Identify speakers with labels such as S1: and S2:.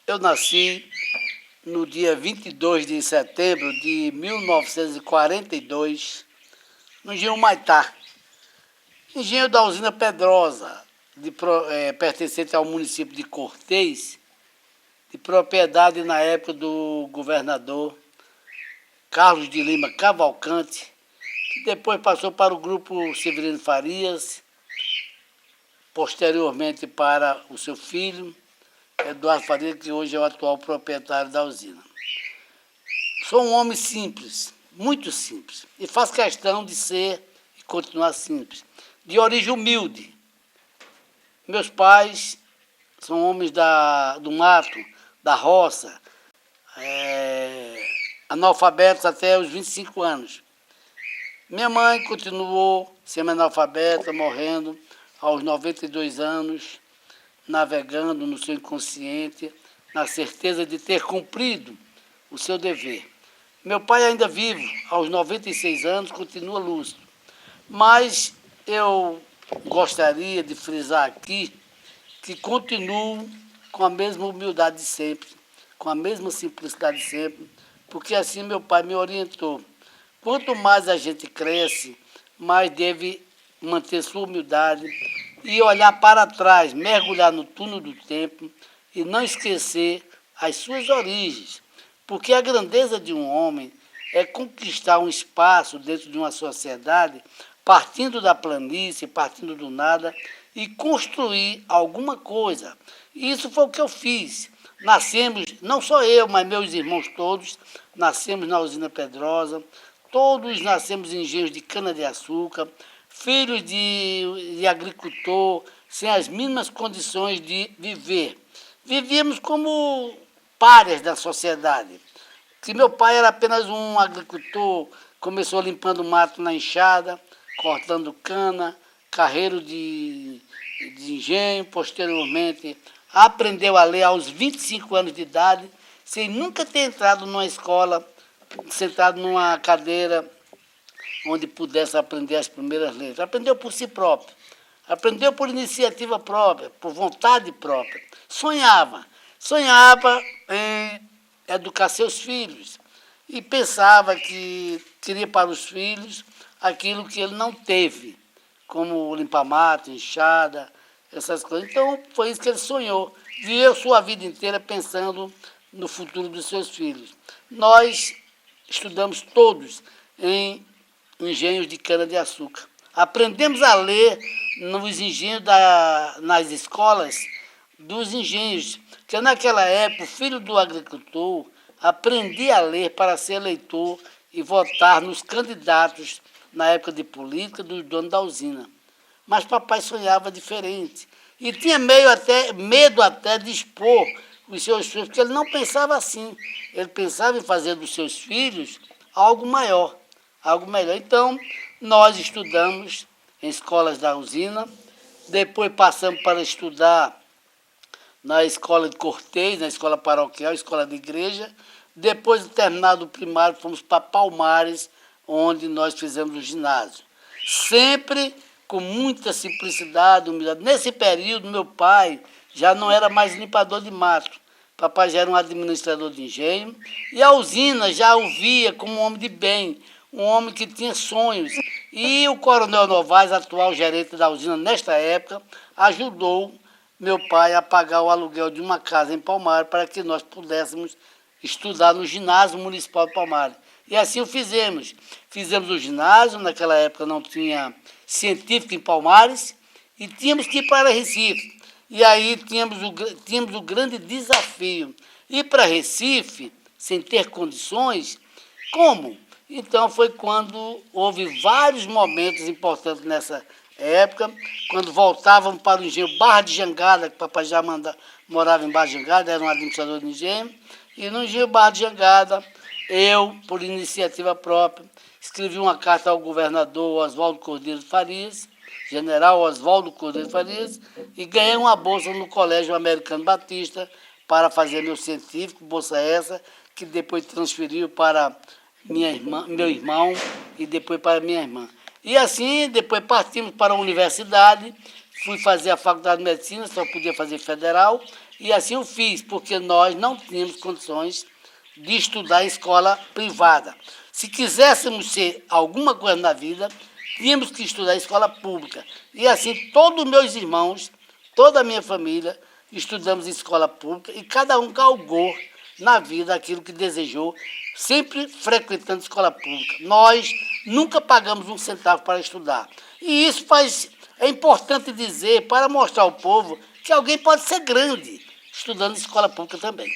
S1: Eu nasci no dia 22 de setembro de 1942, no engenho Humaitá, engenho da usina Pedrosa, pertencente ao município de Cortês, de propriedade na época do governador Carlos de Lima Cavalcante, que depois passou para o grupo Severino Farias, posteriormente para o seu filho, Eduardo Farias, que hoje é o atual proprietário da usina. Sou um homem simples, muito simples, e faço questão de ser e continuar simples, de origem humilde. Meus pais são homens do mato, da roça, analfabetos até os 25 anos. Minha mãe continuou semi-analfabeta, morrendo aos 92 anos, navegando no seu inconsciente, na certeza de ter cumprido o seu dever. Meu pai ainda vivo, aos 96 anos, continua lúcido. Mas eu gostaria de frisar aqui que continuo com a mesma humildade de sempre, com a mesma simplicidade de sempre, porque assim meu pai me orientou. Quanto mais a gente cresce, mais deve manter sua humildade e olhar para trás, mergulhar no túnel do tempo e não esquecer as suas origens, porque a grandeza de um homem é conquistar um espaço dentro de uma sociedade, partindo da planície, partindo do nada, e construir alguma coisa. E isso foi o que eu fiz. Nascemos, não só eu, mas meus irmãos todos, nascemos na usina Pedrosa, todos nascemos em engenhos de cana-de-açúcar, filhos de agricultor, sem as mínimas condições de viver. Vivíamos como párias da sociedade. Se meu pai era apenas um agricultor, começou limpando mato na enxada, cortando cana, carreiro de engenho, posteriormente aprendeu a ler aos 25 anos de idade, sem nunca ter entrado numa escola, sentado numa cadeira onde pudesse aprender as primeiras letras. Aprendeu por si próprio, aprendeu por iniciativa própria, por vontade própria. Sonhava em educar seus filhos e pensava que queria para os filhos aquilo que ele não teve, como limpar mato, enxada, essas coisas. Então, foi isso que ele sonhou. Viveu sua vida inteira pensando no futuro dos seus filhos. Nós estudamos todos em engenhos de cana-de-açúcar. Aprendemos a ler nos engenhos, nas escolas dos engenhos, que naquela época o filho do agricultor aprendia a ler para ser eleitor e votar nos candidatos na época de política dos donos da usina. Mas papai sonhava diferente e tinha medo até de expor os seus filhos, porque ele não pensava assim. Ele pensava em fazer dos seus filhos algo maior, algo melhor. Então, nós estudamos em escolas da usina, depois passamos para estudar na escola de Cortês, na escola paroquial, escola de igreja. Depois de terminado o primário, fomos para Palmares, onde nós fizemos o ginásio. Sempre com muita simplicidade, humildade. Nesse período, meu pai já não era mais limpador de mato. Papai já era um administrador de engenho. E a usina já o via como um homem de bem, um homem que tinha sonhos. E o coronel Novaes, atual gerente da usina nesta época, ajudou meu pai a pagar o aluguel de uma casa em Palmares para que nós pudéssemos estudar no ginásio municipal de Palmares. E assim o fizemos. Fizemos o ginásio, naquela época não tinha científico em Palmares, e tínhamos que ir para Recife. E aí tínhamos o grande desafio. Ir para Recife, sem ter condições, como? Então foi quando houve vários momentos importantes nessa época, quando voltávamos para o engenho Barra de Jangada, que o papai já morava em Barra de Jangada, era um administrador de engenho, e no engenho Barra de Jangada, eu, por iniciativa própria, escrevi uma carta ao governador Oswaldo Cordeiro Farias, general Oswaldo Cordeiro Farias, e ganhei uma bolsa no Colégio Americano Batista para fazer meu científico, bolsa essa, que depois transferiu para meu irmão e depois para minha irmã. E assim, depois partimos para a universidade, fui fazer a faculdade de medicina, só podia fazer federal, E assim eu fiz, porque nós não tínhamos condições de estudar em escola privada. Se quiséssemos ser alguma coisa na vida, tínhamos que estudar em escola pública. E assim todos os meus irmãos, toda a minha família, estudamos em escola pública e cada um galgou na vida aquilo que desejou, sempre frequentando escola pública. Nós nunca pagamos um centavo para estudar. E isso é importante dizer para mostrar ao povo que alguém pode ser grande estudando em escola pública também.